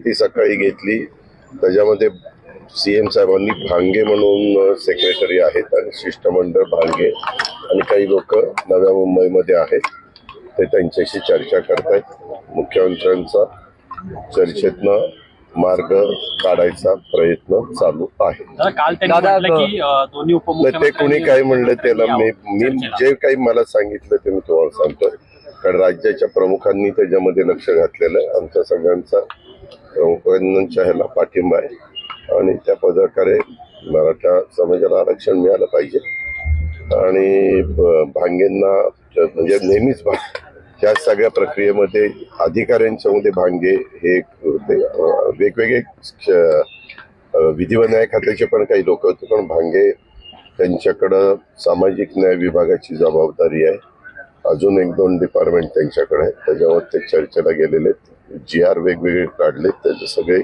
माहिती सकाळी घेतली, त्याच्यामध्ये सीएम साहेबांनी भांगे म्हणून सेक्रेटरी आहेत आणि शिष्टमंडळ भांगे आणि काही लोक नव्या मुंबईमध्ये आहेत, ते त्यांच्याशी चर्चा करतायत. मुख्यमंत्र्यांचा चर्चेतनं मार्ग काढायचा प्रयत्न चालू आहे. ते कोणी काय म्हणलं त्याला मी जे काही मला सांगितलं ते मी तुम्हाला सांगतोय, कारण राज्याच्या प्रमुखांनी त्याच्यामध्ये लक्ष घातलेलं आहे. आमच्या सगळ्यांचा प्रमुखांच्या ह्याला पाठिंबा आहे आणि त्या प्रकारे मराठा समाजाला आरक्षण मिळालं पाहिजे. आणि भांगेंना म्हणजे नेहमीच ह्या सगळ्या प्रक्रियेमध्ये अधिकाऱ्यांच्या मध्ये भांगे हे वेगवेगळे विधी व न्याय खात्याचे पण काही लोक होते, पण भांगे त्यांच्याकडं सामाजिक न्याय विभागाची जबाबदारी आहे. अजून 1-2 डिपार्टमेंट त्यांच्याकडे आहे, त्याच्यावर ते चर्चेला गेलेले आहेत. GR वेगवेगळे काढले, त्याचे सगळे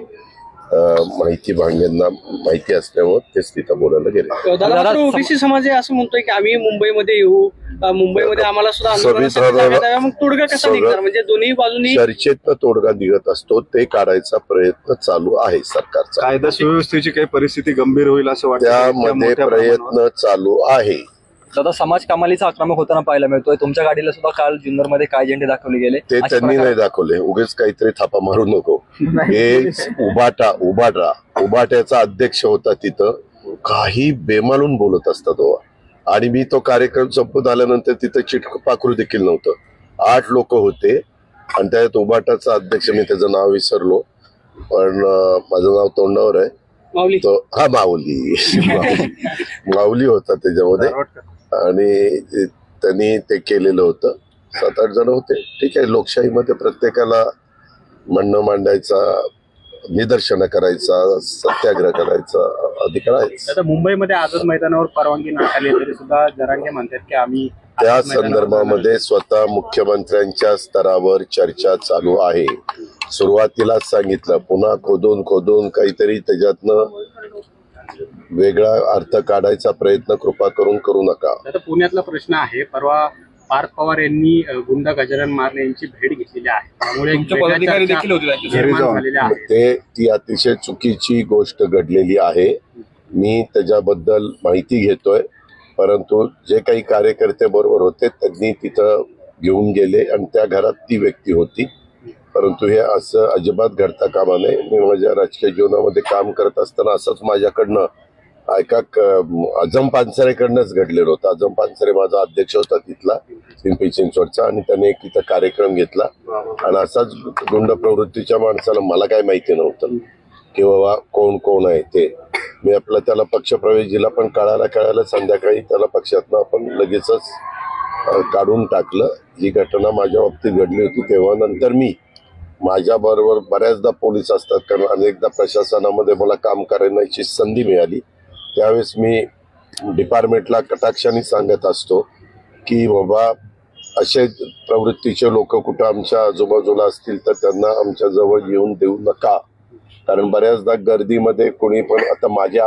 माहिती भांगेंना माहिती असल्यामुळे तेच तिथं बोलायला गेले. दादा ओबीसी समाज असं म्हणतोय की आम्ही मुंबईमध्ये येऊ, मुंबईमध्ये आम्हाला सुद्धा आंदोलनासाठी जागा द्याव्या. मग तोडगा कसा निघणार? म्हणजे दोन्ही बाजूनी चर्चेतनं तोडगा निघत असतो, ते काढायचा प्रयत्न चालू आहे सरकारचा. कायदा सुव्यवस्थेची काही परिस्थिती गंभीर होईल असं वाटतं, त्यामध्ये प्रयत्न चालू आहे. दादा समाज कमालीचा आक्रमक होताना पाहायला मिळतोय. तुमच्या गाडीला सुद्धा काल जुन्नरमध्ये काय झेंडे दाखवले गेले? ते त्यांनी नाही दाखवले, उगेच काहीतरी थापा मारू नको. हे उबाट्याचा अध्यक्ष होता तिथं, काही बेमालून बोलत असतात तो. आणि मी तो कार्यक्रम संपत आल्यानंतर तिथं चिटपाखरू देखील नव्हतं. 8 लोक होते आणि त्यात उबाटाचा अध्यक्ष, मी त्याचं नाव विसरलो पण माझं नाव तोंडावर आहे, तो हा माऊली होता त्याच्यामध्ये. आणि त्यांनी ते केलेलं होतं. 7-8 जण होते. ठीक आहे, लोकशाहीमध्ये प्रत्येकाला म्हणणं मांडायचा, निदर्शनं करायचा, सत्याग्रह करायचा अधिकार आहे. आता मुंबईमध्ये आझाद मैदानावर परवानगी नाकारली तरी सुद्धा जरांगे म्हणतात की आम्ही त्या संदर्भामध्ये स्वतः मुख्यमंत्र्यांच्या स्तरावर चर्चा चालू आहे. सुरुवातीलाच सांगितलं, पुन्हा खोदून काहीतरी त्याच्यातनं वेगळा अर्थ काढायचा प्रयत्न कृपा करून करू नका. आता पुण्यातला प्रश्न आहे, परवा पार्थ पवार यांनी गुंडा गजानन मारले यांची भेट घेतलेली आहे, त्यामुळे ती अतिशय चुकीची गोष्ट घडलेली आहे. मी त्याच्याबद्दल माहिती घेतोय, परंतु जे काही कार्यकर्ते बरोबर होते त्यांनी तिथं घेऊन गेले आणि त्या घरात ती व्यक्ती होती. परंतु हे असं अजिबात घडता कामा नये. मी माझ्या राजकीय जीवनामध्ये काम करत असताना असंच माझ्याकडनं आझम पानसरेकडनंच घडलेलं होतं. आझम पानसरे माझा अध्यक्ष होता तिथला, पिंपरी चिंचवडचा, आणि त्याने एक तिथं कार्यक्रम घेतला आणि असाच गुंड प्रवृत्तीच्या माणसाला मला काय माहिती नव्हतं की बाबा कोण आहे ते. मी आपला त्याला पक्षप्रवेश दिला, पण कळायला संध्याकाळी त्याला पक्षातनं आपण लगेचच काढून टाकलं. ही घटना माझ्या बाबतीत घडली होती तेव्हा. नंतर मी माझ्याबरोबर बऱ्याचदा पोलीस असतात, कारण अनेकदा प्रशासनामध्ये मला काम करण्याची संधी मिळाली. त्यावेळेस मी डिपार्टमेंटला कटाक्षाने सांगत असतो की बाबा असे प्रवृत्तीचे लोक कुठं आमच्या आजूबाजूला असतील तर त्यांना आमच्या जवळ येऊन देऊ नका. कारण बऱ्याचदा गर्दीमध्ये कोणी पण, आता माझ्या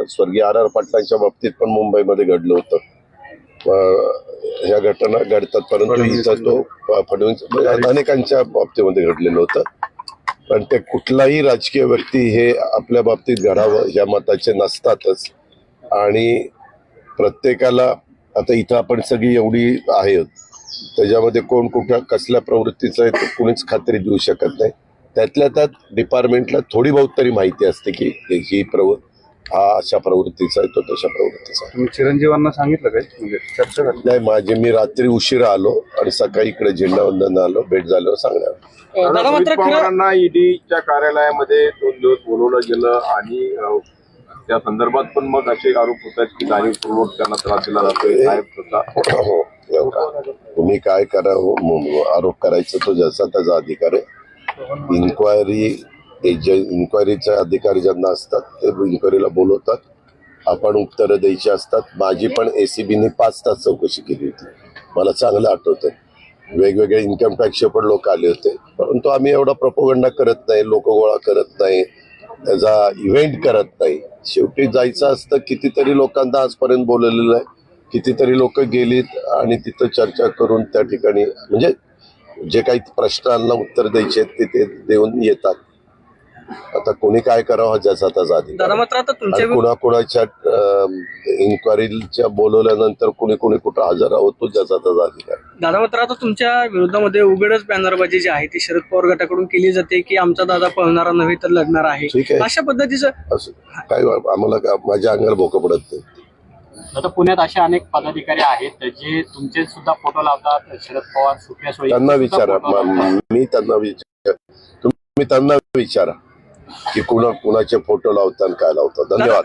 स्वर्गीय RR पाटलांच्या बाबतीत पण मुंबईमध्ये घडलं होतं. ह्या घटना घडतात, परंतु इथं तो फडणवीस अनेकांच्या बाबतीमध्ये घडलेलं होतं. पण ते कुठलाही राजकीय व्यक्ती हे आपल्या बाबतीत घडावं ह्या मताचे नसतातच. आणि प्रत्येकाला आता इथं आपण सगळी एवढी आहेत, त्याच्यामध्ये कोण कुठं कसल्या प्रवृत्तीचं आहे कुणीच खात्री देऊ शकत नाही. त्यातल्या त्यात डिपार्टमेंटला थोडी बहुत तरी माहिती असते की ही हा अशा प्रवृत्तीचा आहे, तो तशा प्रवृत्तीचा आहे. चिरंजीवांना सांगितलं काय, म्हणजे चर्चा झाली नाही? मी रात्री उशिरा आलो आणि सकाळी इकडे झेंडावंदन आलो, भेट झाल्यावर सांगणार. पवारांना ईडीच्या कार्यालयामध्ये 2 दिवस बोलवलं गेलं आणि त्या संदर्भात पण मग असे आरोप होतात की जाणीवपूर्वक त्यांना त्रास दिला जातोय. तुम्ही काय करा, आरोप करायचं तो जसा त्याचा अधिकार आहे. इन्क्वायरीचे अधिकारी ज्यांना असतात ते इन्क्वायरीला बोलवतात, आपण उत्तरं द्यायची असतात. माझी पण ACBने 5 तास चौकशी केली होती, मला चांगलं आठवतं. वेगवेगळे इन्कम टॅक्सचे पण लोक आले होते, परंतु आम्ही एवढा प्रोपोगंडा करत नाही, लोक गोळा करत नाही, त्याचा इव्हेंट करत नाही. शेवटी जायचं असतं. कितीतरी लोकांना आजपर्यंत बोलवलेलं आहे, कितीतरी लोक गेलीत आणि तिथं चर्चा करून त्या ठिकाणी म्हणजे जे काही प्रश्नांना उत्तर द्यायचे ते देऊन येतात. आता कोणी काय करावं ज्याचा त्याचा दादा अधिकार मात्र आता तुमच्या आणि कुणाकुणाच्या इन्क्वायरीच्या बोलवल्यानंतर कुणी कुणी कुठं हजर आहोत तो ज्याचा त्याचा अधिकार. दादा मात्र आता तुमच्या विरोधामध्ये उघडच बॅनरबाजी जी आहे ती शरद पवार गटाकडून केली जाते की आमचा दादा पळणारा नव्हे तर लढणार आहे. ठीक आहे. अशा पद्धतीचं असं काय आम्हाला माझ्या अंगाला भोकं पडत नाही. आता पुण्यात असे अनेक पदाधिकारी आहेत जे तुमचे सुद्धा फोटो लावतात. शरद पवार, सुप्रिया सुळे त्यांना सुद्धा विचारा फोटो लावतात. मी त्यांना विचार तुम्ही त्यांना विचारा की कुणाचे फोटो लावतात काय लावतात. धन्यवाद.